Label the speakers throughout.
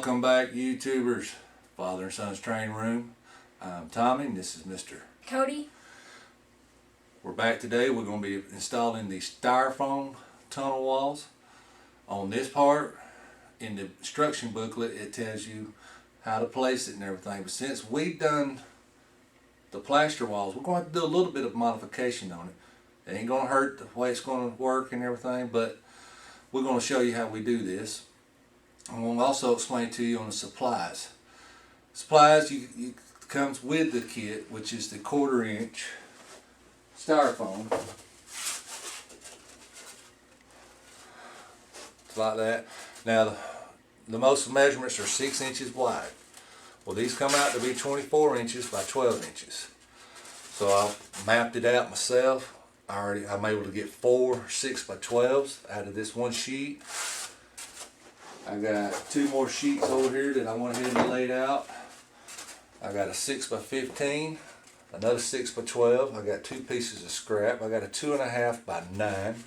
Speaker 1: Welcome back, YouTubers. Father and Son's Training Room. I'm Tommy and this is Mr.
Speaker 2: Cody.
Speaker 1: We're back today. We're going to be installing the Styrofoam tunnel walls. On this part, in the instruction booklet, it tells you how to place it and everything. But since we've done the plaster walls, we're going to have to do a little bit of modification on it. It ain't going to hurt the way it's going to work and everything, but we're going to show you how we do this. I'm going to also explain to you on the supplies. Supplies comes with the kit, which is the 1/4 inch styrofoam. It's like that. Now the most measurements are 6 inches wide. Well, these come out to be 24 inches by 12 inches. So I mapped it out myself. I'm able to get 4 6x12s out of this one sheet. I got 2 more sheets over here that I went ahead and laid out. I got a 6x15, another 6x12. I got 2 pieces of scrap. I got a 2.5 by 9,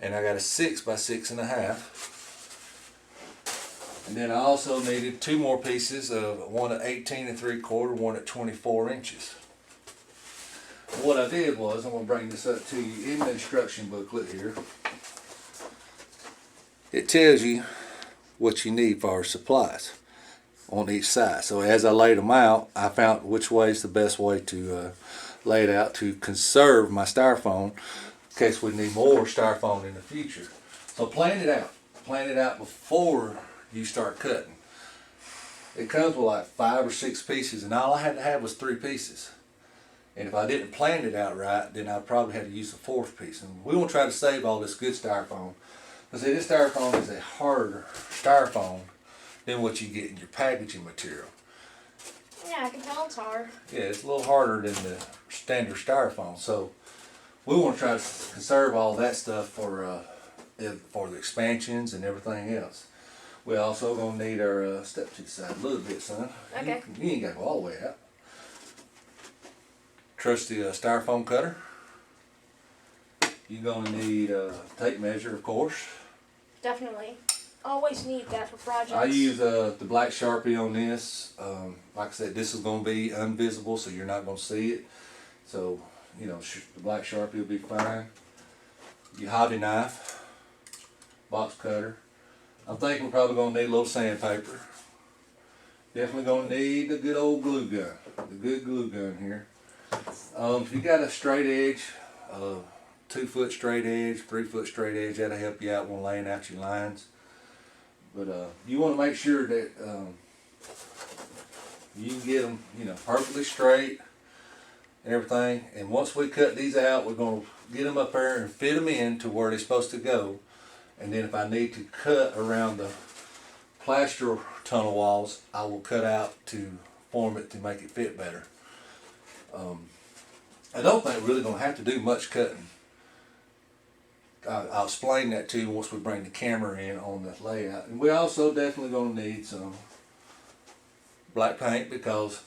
Speaker 1: and I got a 6x6.5. And then I also needed 2 more pieces of one at 18 3/4, one at 24 inches. What I did was, I'm going to bring this up to you in the instruction booklet here. It tells you what you need for our supplies on each side. So as I laid them out, I found which way is the best way to lay it out to conserve my styrofoam in case we need more styrofoam in the future. So plan it out. Plan it out before you start cutting. It comes with like 5 or 6 pieces, and all I had to have was 3 pieces. And if I didn't plan it out right, then I probably had to use the 4th piece. And we want to try to save all this good styrofoam. Because this styrofoam is a harder styrofoam than what you get in your packaging material.
Speaker 2: Yeah, I can tell it's hard.
Speaker 1: Yeah, it's a little harder than the standard styrofoam. So we want to try to conserve all that stuff for the expansions and everything else. We also gonna need our step to the side a little bit, son.
Speaker 2: Okay.
Speaker 1: You ain't got to go all the way out. Trusty styrofoam cutter. You're gonna need a tape measure, of course.
Speaker 2: Definitely. Always need that for projects.
Speaker 1: I use the black Sharpie on this. Like I said, this is going to be invisible, so you're not going to see it. So, you know, the black Sharpie will be fine. Your hobby knife, box cutter. I'm thinking we're probably going to need a little sandpaper. Definitely going to need the good old glue gun, the good glue gun here. If you got a straight edge, 2-foot straight edge, 3-foot straight edge, that'll help you out when laying out your lines. But you want to make sure that you can get them, you know, perfectly straight and everything. And once we cut these out, we're going to get them up there and fit them in to where they're supposed to go. And then if I need to cut around the plaster tunnel walls, I will cut out to form it to make it fit better. I don't think we're really going to have to do much cutting. I'll explain that to you once we bring the camera in on the layout. And we're also definitely going to need some black paint, because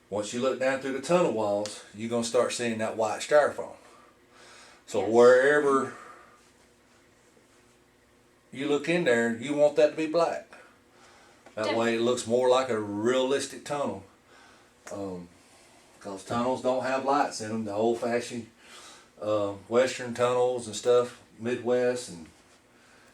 Speaker 1: once you look down through the tunnel walls, you're going to start seeing that white styrofoam. So
Speaker 2: Yes.
Speaker 1: Wherever you look in there, you want that to be black. That way it looks more like a realistic tunnel. Because tunnels don't have lights in them. The old-fashioned western tunnels and stuff, Midwest, and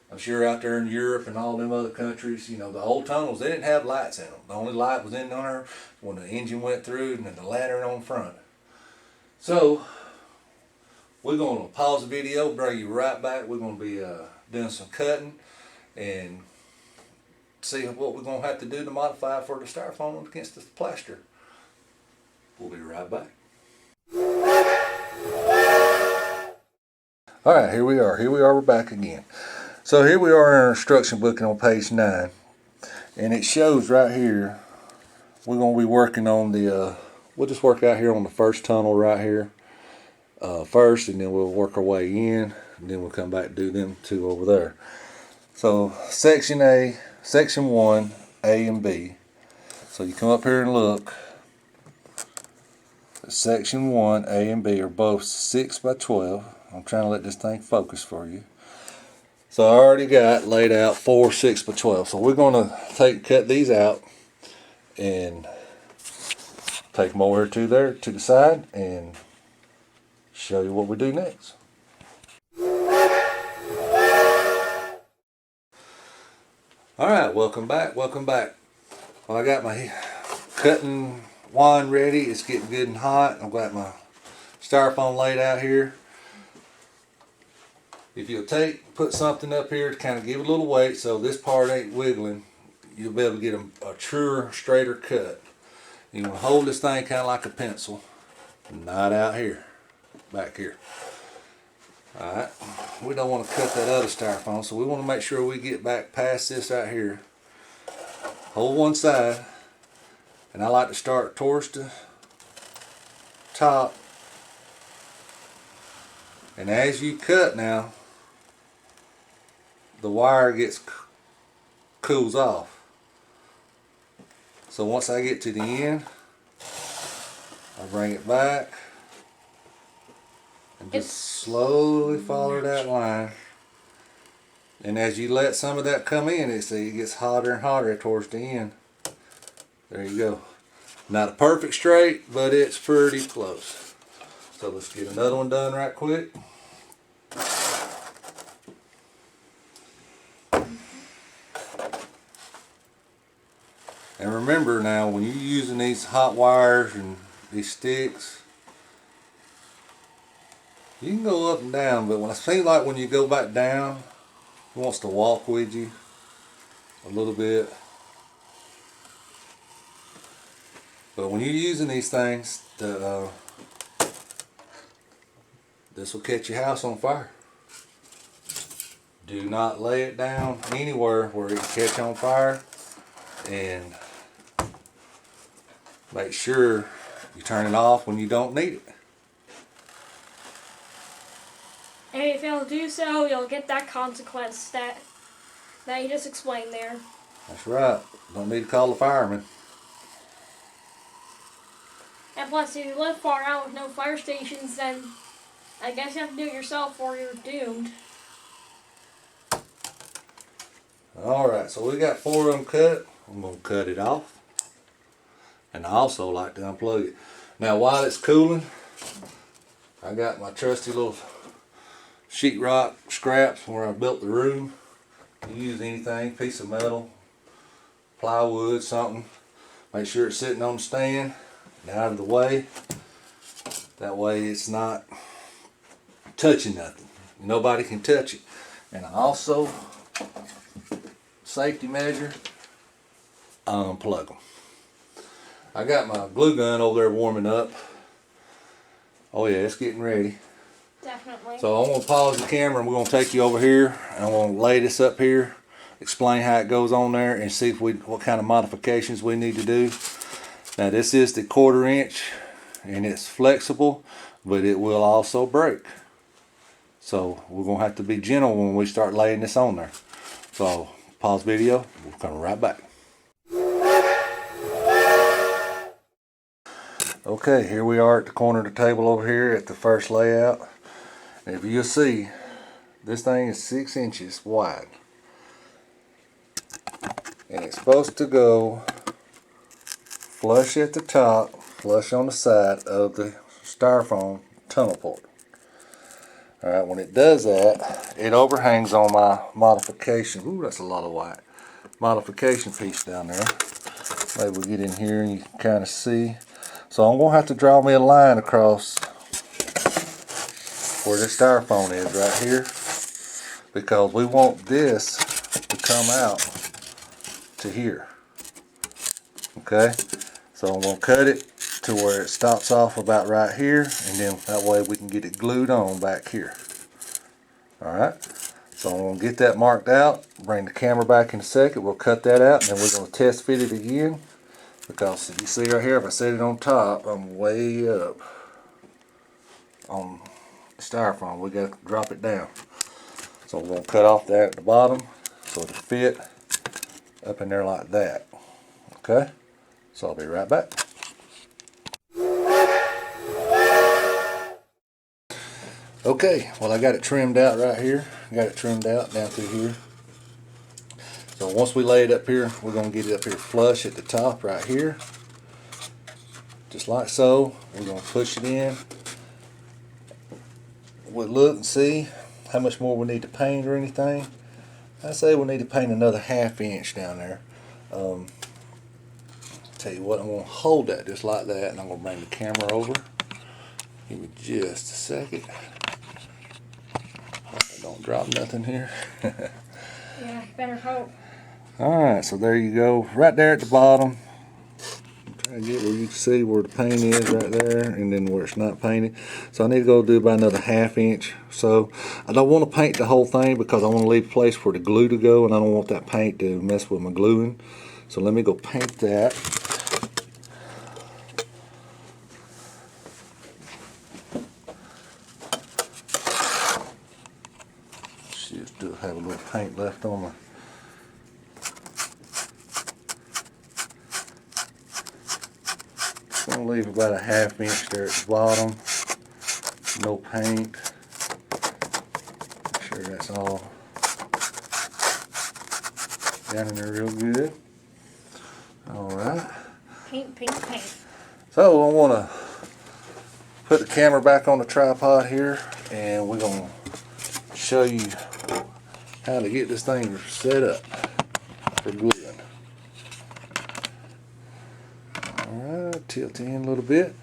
Speaker 1: I'm sure out there in Europe and all them other countries, you know, the old tunnels, they didn't have lights in them. The only light was in there when the engine went through, and then the lantern on front. So we're going to pause the video, bring you right back. We're going to be doing some cutting and see what we're going to have to do to modify for the styrofoam against the plaster. We'll be right back. Alright, here we are. We're back again. So here we are in our instruction book on page 9. And it shows right here, we're going to be working on the, we'll just work out here on the first tunnel right here first, and then we'll work our way in, and then we'll come back and do them 2 over there. So section A, section 1, A and B. So you come up here and look. Section 1, A and B are both 6x12. I'm trying to let this thing focus for you. So I already got laid out 4 6x12. So we're gonna cut these out and take them over to there to the side and show you what we do next. All right, welcome back. Well, I got my cutting wand ready. It's getting good and hot. I've got my styrofoam laid out here. If you'll put something up here to kind of give it a little weight so this part ain't wiggling, you'll be able to get a truer, straighter cut. You want to hold this thing kind of like a pencil, not out here, back here. Alright, we don't want to cut that other styrofoam, so we want to make sure we get back past this right here. Hold one side, and I like to start towards the top. And as you cut now, the wire cools off. So once I get to the end, I bring it back and just slowly follow that line. And as you let some of that come in, it gets hotter and hotter towards the end. There you go. Not a perfect straight, but it's pretty close. So let's get another one done right quick. And remember now, when you're using these hot wires and these sticks, you can go up and down, but when it seems like when you go back down, it wants to walk with you a little bit. But when you're using these things, this will catch your house on fire. Do not lay it down anywhere where it can catch on fire, and make sure you turn it off when you don't need it.
Speaker 2: And if you don't do so, you'll get that consequence that you just explained there.
Speaker 1: That's right. Don't need to call the fireman.
Speaker 2: And plus, if you live far out with no fire stations, then I guess you have to do it yourself or you're doomed.
Speaker 1: Alright, so we got 4 of them cut. I'm going to cut it off. And I also like to unplug it. Now while it's cooling, I got my trusty little sheetrock scraps where I built the room. You use anything, piece of metal, plywood, something. Make sure it's sitting on the stand and out of the way. That way it's not touching nothing. Nobody can touch it. And I also, safety measure, unplug them. I got my glue gun over there warming up. Oh yeah, it's getting ready.
Speaker 2: Definitely.
Speaker 1: So I'm going to pause the camera and we're going to take you over here and I'm going to lay this up here, explain how it goes on there, and see what kind of modifications we need to do. Now this is the 1/4 inch and it's flexible, but it will also break. So we're going to have to be gentle when we start laying this on there. So pause video, we'll come right back. Okay, here we are at the corner of the table over here at the first layout. And if you'll see, this thing is 6 inches wide. And it's supposed to go flush at the top, flush on the side of the styrofoam tunnel port. Alright, when it does that, it overhangs on my modification. Ooh, that's a lot of white. Modification piece down there. Maybe we'll get in here and you can kind of see. So I'm going to have to draw me a line across where the styrofoam is right here, because we want this to come out to here. Okay, so I'm going to cut it to where it stops off about right here, and then that way we can get it glued on back here. Alright, so I'm going to get that marked out, bring the camera back in a second, we'll cut that out, and then we're going to test fit it again. Because if you see right here, if I set it on top, I'm way up on the styrofoam. We got to drop it down. So we're going to cut off there at the bottom so it'll fit up in there like that. Okay? So I'll be right back. Okay, well I got it trimmed out right here. got it trimmed out down through here. So once we lay it up here, we're going to get it up here flush at the top right here. Just like so. We're going to push it in. We'll look and see how much more we need to paint or anything. I say we need to paint another 1/2 inch down there. Tell you what, I'm going to hold that just like that, and I'm going to bring the camera over. Give me just a second. Hope I don't drop nothing here.
Speaker 2: Yeah, better hope.
Speaker 1: Alright, so there you go. Right there at the bottom. I'm trying to get where you can see where the paint is right there, and then where it's not painted. So I need to go do about another 1/2 inch. So I don't want to paint the whole thing because I want to leave a place for the glue to go, and I don't want that paint to mess with my gluing. So let me go paint that. Still have a little paint left on my. I'm gonna leave about a 1/2 inch there at the bottom. No paint. Make sure that's all down in there real good. Alright.
Speaker 2: Paint, paint, paint.
Speaker 1: So I want to put the camera back on the tripod here, and we're going to show you how to get this thing set up for gluing. Alright, tilt in a little bit.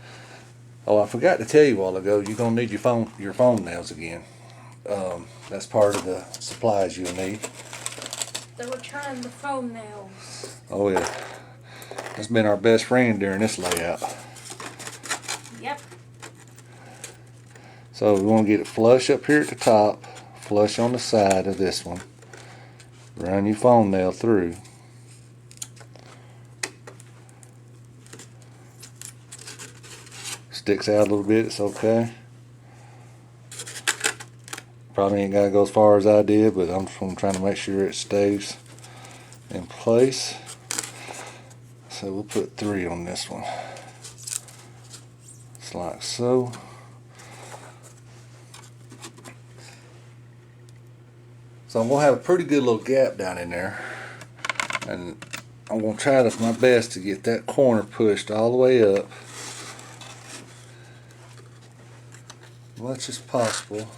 Speaker 1: Oh, I forgot to tell you a while ago, you're going to need your foam nails again. That's part of the supplies you'll need.
Speaker 2: The return the foam nails.
Speaker 1: Oh yeah, that's been our best friend during this layout.
Speaker 2: Yep.
Speaker 1: So we want to get it flush up here at the top, flush on the side of this one. Run your foam nail through. Sticks out a little bit, it's okay. Probably ain't gotta go as far as I did, but I'm trying to make sure it stays in place. So we'll put 3 on this one. Just like so. So I'm gonna have a pretty good little gap down in there, and I'm gonna try my best to get that corner pushed all the way up as much as possible.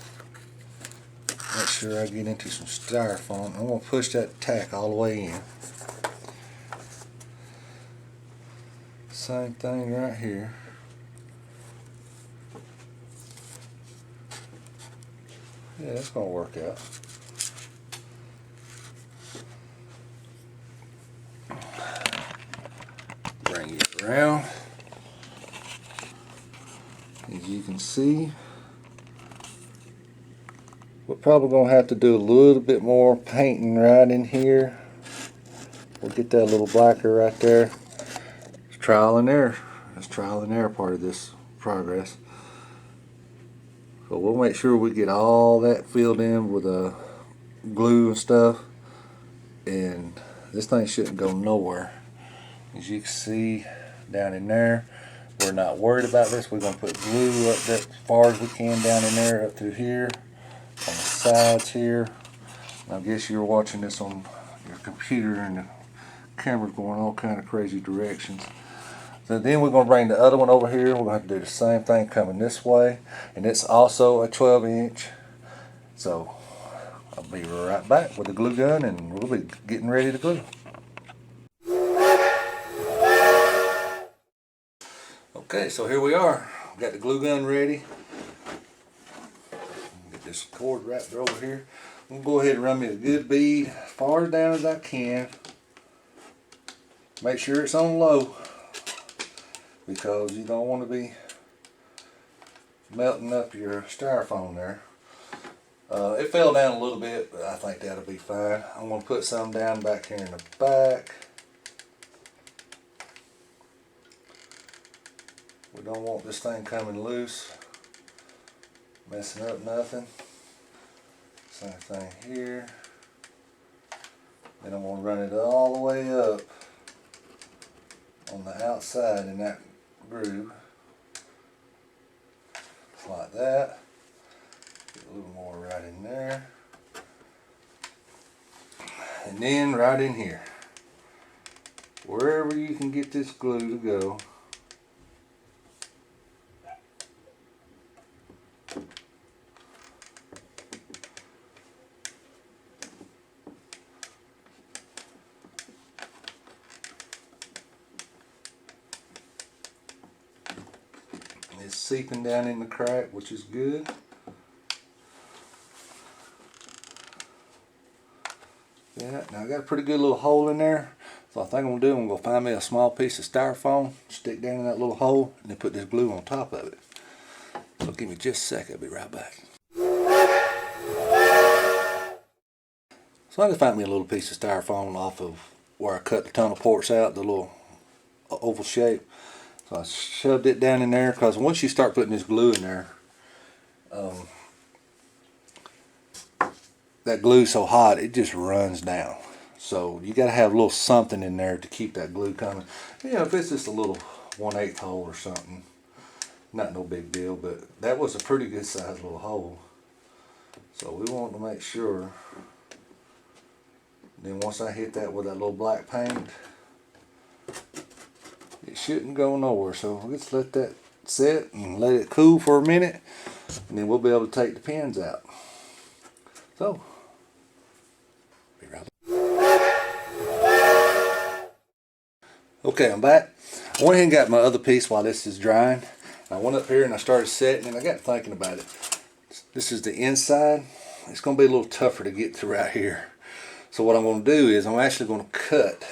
Speaker 1: Make sure I get into some styrofoam. I'm gonna push that tack all the way in. Same thing right here. Yeah, that's gonna work out. Bring it around. As you can see, we're probably going to have to do a little bit more painting right in here. We'll get that little blacker right there. It's trial and error. That's trial and error part of this progress. So we'll make sure we get all that filled in with glue and stuff. And this thing shouldn't go nowhere. As you can see down in there, we're not worried about this. We're going to put glue up that as far as we can down in there, up through here. On the sides here. I guess you're watching this on your computer and the camera's going all kind of crazy directions. So then we're going to bring the other one over here. We're going to have to do the same thing coming this way, and it's also a 12 inch. So I'll be right back with the glue gun, and we'll be getting ready to glue. Okay, so here we are. We've got the glue gun ready. This cord wrapped over here. I'm going to go ahead and run me a good bead as far down as I can. Make sure it's on low, because you don't want to be melting up your styrofoam there. It fell down a little bit, but I think that'll be fine. I'm going to put some down back here in the back. We don't want this thing coming loose, messing up nothing. Same thing here. Then I'm going to run it all the way up on the outside in that groove. Like that. Get a little more right in there. And then right in here, wherever you can get this glue to go. It's seeping down in the crack, which is good. Yeah, now I got a pretty good little hole in there. So I think I'm gonna do, I'm gonna find me a small piece of styrofoam, stick down in that little hole, and then put this glue on top of it. So give me just a sec, I'll be right back. So I just found me a little piece of styrofoam off of where I cut the tunnel ports out, the little oval shape. So I shoved it down in there, because once you start putting this glue in there, that glue's so hot it just runs down. So you got to have a little something in there to keep that glue coming. You know, if it's just a little 1/8 hole or something, not no big deal, but that was a pretty good sized little hole. So we want to make sure. Then once I hit that with that little black paint, it shouldn't go nowhere. So let's let that set and let it cool for a minute, and then we'll be able to take the pins out. So, be right back. Okay, I'm back. I went ahead and got my other piece while this is drying. I went up here and I started setting, and I got thinking about it. This is the inside. It's going to be a little tougher to get to right here. So what I'm going to do is I'm actually going to cut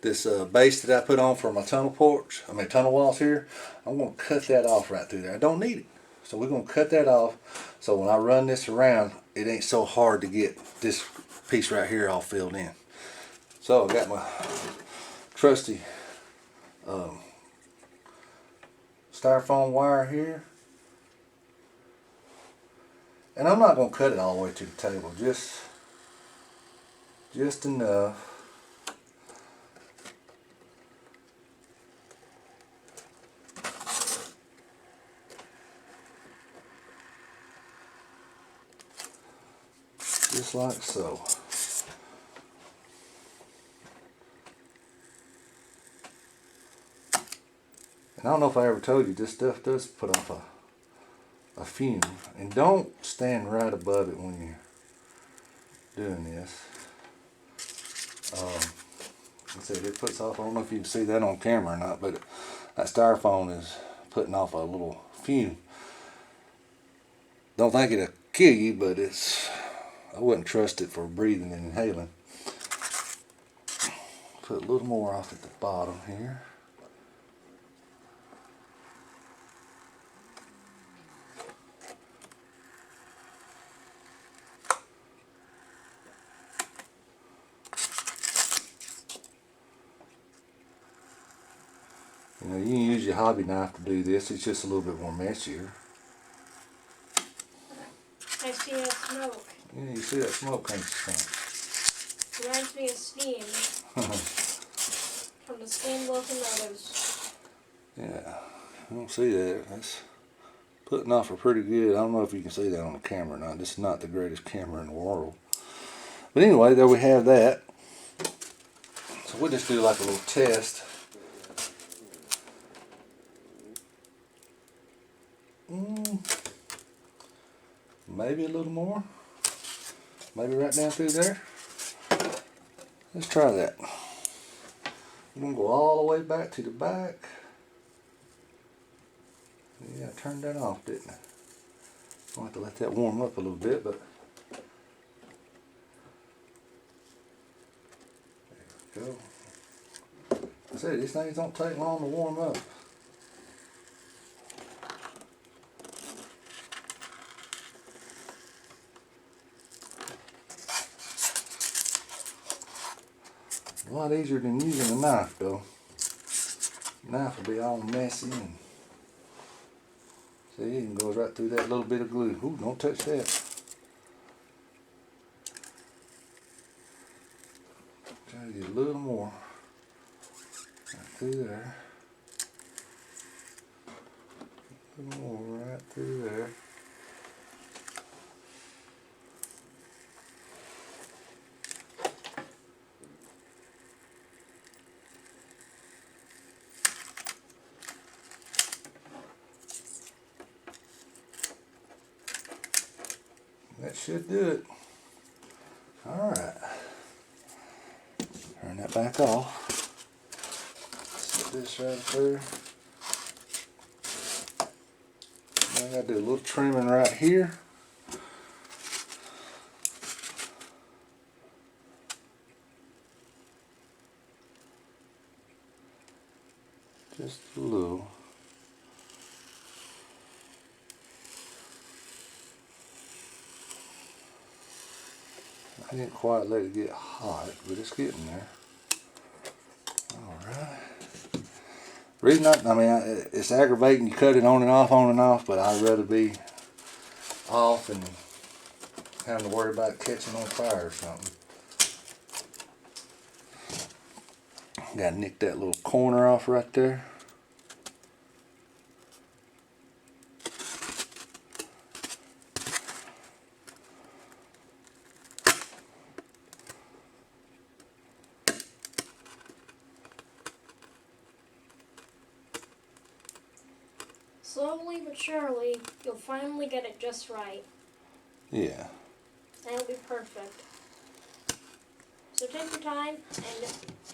Speaker 1: this base that I put on for my tunnel porch, tunnel walls here. I'm going to cut that off right through there. I don't need it. So we're going to cut that off, so when I run this around, it ain't so hard to get this piece right here all filled in. So I got my trusty styrofoam wire here. And I'm not going to cut it all the way to the table, just enough. Just like so. And I don't know if I ever told you, this stuff does put off a fume. And don't stand right above it when you're doing this. I said it puts off, I don't know if you can see that on camera or not, but that styrofoam is putting off a little fume. Don't think it'll kill you, but I wouldn't trust it for breathing and inhaling. Put a little more off at the bottom here. You know, you can use your hobby knife to do this. It's just a little bit more messier.
Speaker 2: I see that smoke.
Speaker 1: Yeah, you see that smoke, can't you?
Speaker 2: Reminds me of steam. From the steam locomotives.
Speaker 1: Yeah, I don't see that. That's putting off a pretty good. I don't know if you can see that on the camera or not. This is not the greatest camera in the world. But anyway, there we have that. So we'll just do like a little test. Maybe a little more. Maybe right down through there. Let's try that. I'm going to go all the way back to the back. Yeah, I turned that off, didn't I? I'll have to let that warm up a little bit, but there we go. I said, these things don't take long to warm up. A lot easier than using a knife, though. Knife will be all messy and see, it goes right through that little bit of glue. Ooh, don't touch that. Try to get a little more right through there. A little more right through there. should do it. Alright. Turn that back off. Set this right there. I gotta do a little trimming right here. Just a little. I didn't quite let it get hot, but it's getting there. Alright. Reason it's aggravating. You cut it on and off, but I'd rather be off and having to worry about catching on fire or something. Gotta nick that little corner off right there.
Speaker 2: Slowly but surely, you'll finally get it just right.
Speaker 1: Yeah.
Speaker 2: And it'll be perfect. So take your time,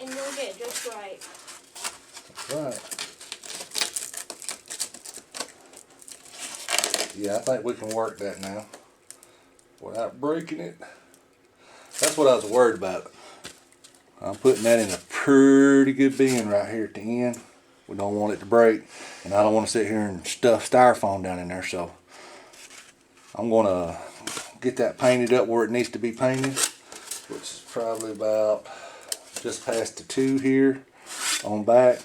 Speaker 2: and you'll get it just right.
Speaker 1: Right. Yeah, I think we can work that now without breaking it. That's what I was worried about. I'm putting that in a pretty good bend right here at the end. We don't want it to break, and I don't want to sit here and stuff styrofoam down in there, so I'm going to get that painted up where it needs to be painted, which is probably about just past the 2 here on back.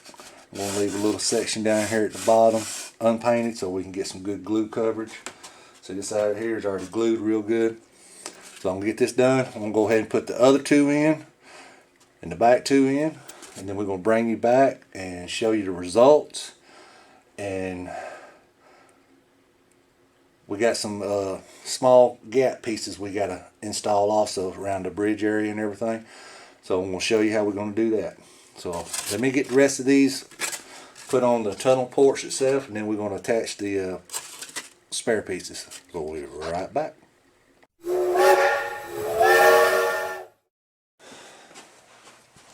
Speaker 1: I'm going to leave a little section down here at the bottom unpainted so we can get some good glue coverage. So this side here is already glued real good. So I'm going to get this done. I'm going to go ahead and put the other 2 in and the back 2 in. And then we're going to bring you back and show you the results. And we got some small gap pieces we got to install also around the bridge area and everything. So I'm going to show you how we're going to do that. So let me get the rest of these put on the tunnel porch itself, and then we're going to attach the spare pieces. So we'll be right back.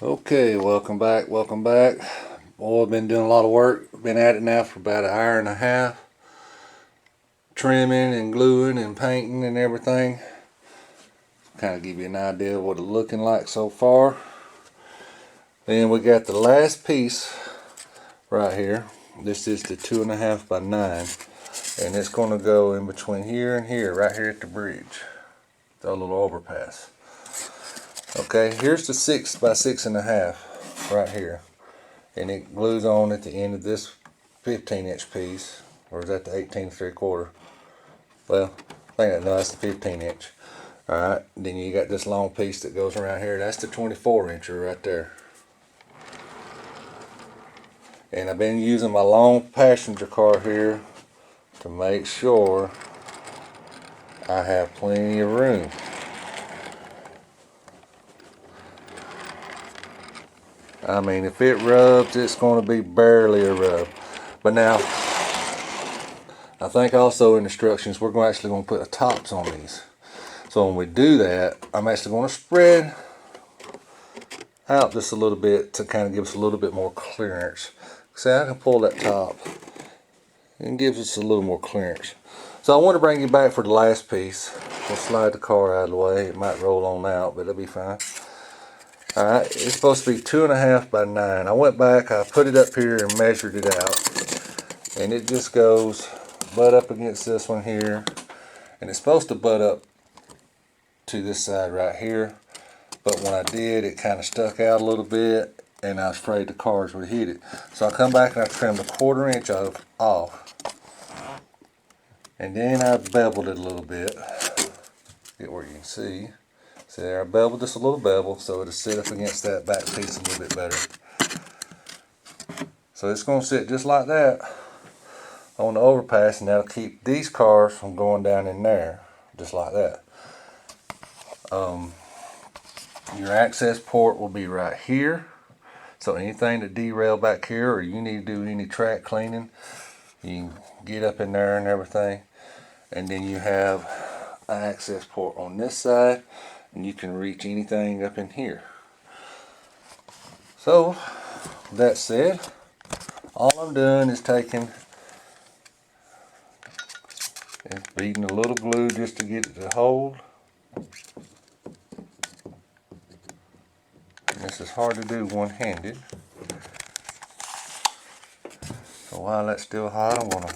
Speaker 1: Okay, welcome back. Boy, I've been doing a lot of work. Been at it now for about 1.5 hours. Trimming and gluing and painting and everything. Kind of give you an idea of what it's looking like so far. Then we got the last piece right here. This is the 2.5 by 9. And it's going to go in between here and here, right here at the bridge. The little overpass. Okay, here's the 6 by 6.5 right here, and it glues on at the end of this 15-inch piece, or is that the 18 3/4? Well, I think that's the 15-inch. All right, then you got this long piece that goes around here. That's the 24-incher right there. And I've been using my long passenger car here to make sure I have plenty of room. I mean, if it rubs, it's going to be barely a rub. But now, I think also in instructions, we're actually going to put tops on these. So when we do that, I'm actually going to spread out just a little bit to kind of give us a little bit more clearance. See, I can pull that top and gives us a little more clearance. So I want to bring you back for the last piece. We'll slide the car out of the way. It might roll on out, but it'll be fine. Alright, it's supposed to be 2.5 by 9. I went back, I put it up here and measured it out. And it just goes butt up against this one here. And it's supposed to butt up to this side right here. But when I did, it kind of stuck out a little bit, and I was afraid the cars would hit it. So I come back and I trimmed 1/4 inch off. And then I beveled it a little bit. Get where you can see. See there, I beveled just a little bevel so it'll sit up against that back piece a little bit better. So it's going to sit just like that on the overpass, and that'll keep these cars from going down in there, just like that. Your access port will be right here. So anything that derail back here, or you need to do any track cleaning, you can get up in there and everything. And then you have an access port on this side, and you can reach anything up in here. So, with that said, all I'm doing is taking and beating a little glue just to get it to hold. And this is hard to do one-handed. So while that's still hot, I'm gonna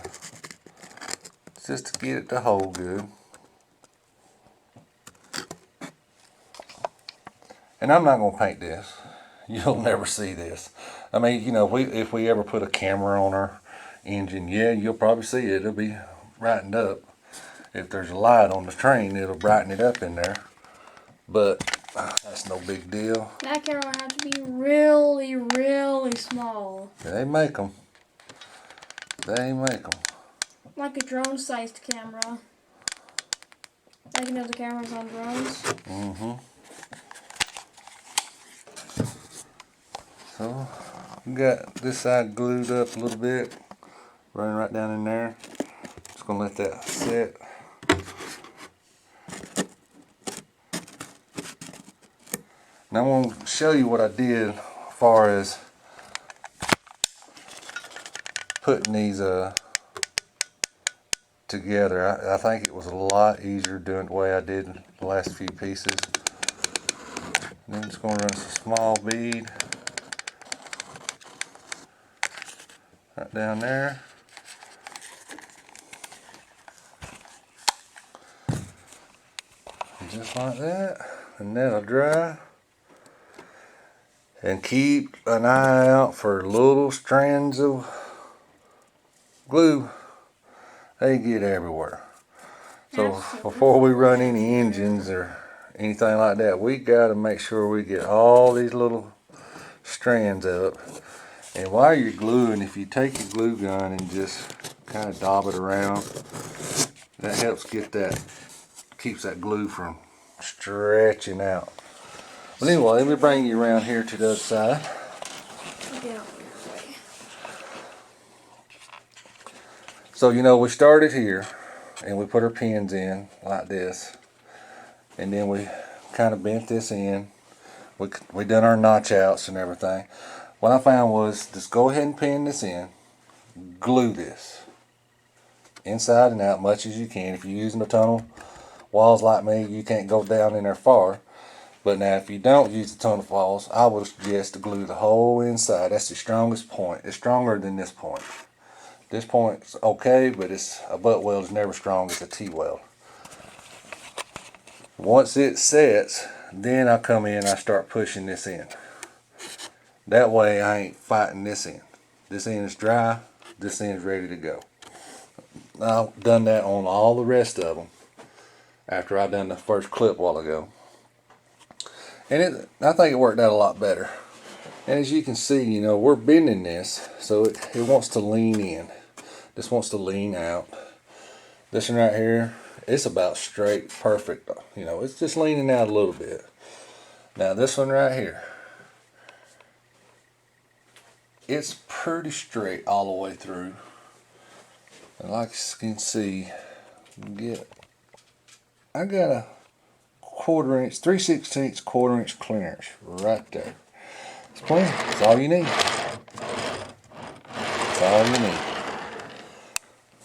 Speaker 1: just to get it to hold good. And I'm not gonna paint this. You'll never see this. I mean, you know, if we ever put a camera on our engine, yeah, you'll probably see it. It'll be brightened up. If there's a light on the train, it'll brighten it up in there. But that's no big deal.
Speaker 2: That camera will have to be really, really small.
Speaker 1: They make them. They make them.
Speaker 2: Like a drone-sized camera. Like, you know, the cameras on drones.
Speaker 1: Mm-hmm. So, we got this side glued up a little bit. Running right down in there. Just gonna let that sit. Now I'm going to show you what I did as far as putting these together. I think it was a lot easier doing it the way I did the last few pieces. And then just going to run a small bead right down there. And just like that. And that'll dry. And keep an eye out for little strands of glue. They get everywhere. So before we run any engines or anything like that, we got to make sure we get all these little strands up. And while you're gluing, if you take your glue gun and just kind of daub it around, that helps get that, keeps that glue from stretching out. But anyway, let me bring you around here to the other side.
Speaker 2: Yeah.
Speaker 1: So, you know, we started here and we put our pins in like this. And then we kind of bent this in. We done our notch outs and everything. What I found was just go ahead and pin this in. Glue this inside and out much as you can. If you're using the tunnel walls like me, you can't go down in there far. But now if you don't use the tunnel walls, I would suggest to glue the whole inside. That's the strongest point. It's stronger than this point. This point's okay, but a butt weld is never strong as a T-weld. Once it sets, then I come in and I start pushing this in. That way I ain't fighting this end. This end is dry, this end is ready to go. I've done that on all the rest of them after I done the first clip a while ago. And I think it worked out a lot better. And as you can see, you know, we're bending this, so it wants to lean in. This wants to lean out. This one right here, it's about straight, perfect. You know, it's just leaning out a little bit. Now this one right here, it's pretty straight all the way through. And like you can see, I got a 1/4 inch, 3/16 1/4 inch clearance right there. It's plenty. That's all you need. That's all you need.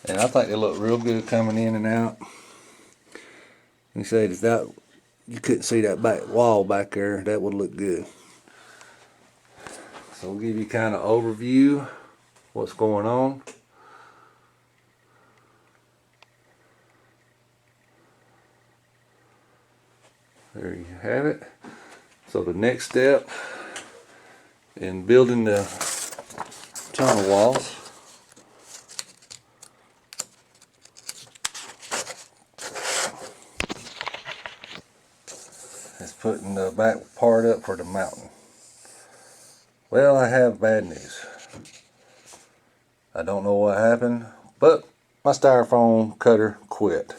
Speaker 1: And I think they look real good coming in and out. You say that you couldn't see that back wall back there, that would look good. So we'll give you kind of overview what's going on. There you have it. So the next step in building the tunnel walls is putting the back part up for the mountain. Well, I have bad news. I don't know what happened, but my styrofoam cutter quit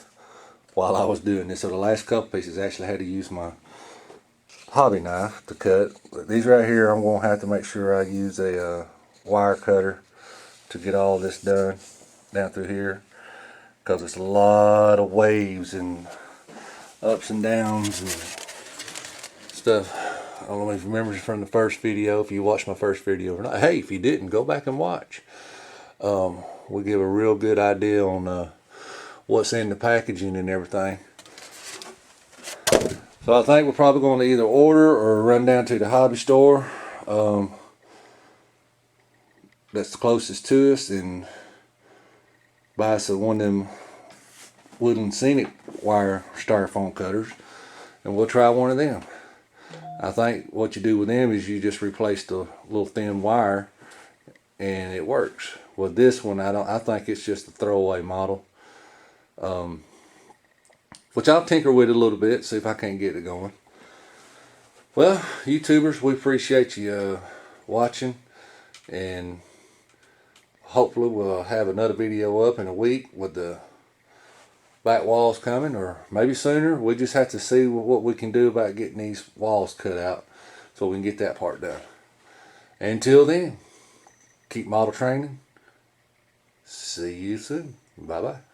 Speaker 1: while I was doing this. So the last couple pieces I actually had to use my hobby knife to cut. But these right here, I'm going to have to make sure I use a wire cutter to get all this done down through here, because it's a lot of waves and ups and downs and stuff. I don't know if you remember from the first video, if you watched my first video or not. Hey, if you didn't, go back and watch. We give a real good idea on what's in the packaging and everything. So I think we're probably going to either order or run down to the hobby store that's the closest to us and buy us one of them Woodland Scenic wire styrofoam cutters, and we'll try one of them. I think what you do with them is you just replace the little thin wire and it works. With this one, I think it's just a throwaway model. Which I'll tinker with it a little bit, see if I can't get it going. Well, YouTubers, we appreciate you watching, and hopefully we'll have another video up in a week with the back walls coming, or maybe sooner. We just have to see what we can do about getting these walls cut out so we can get that part done. Until then, keep model training. See you soon. Bye-bye.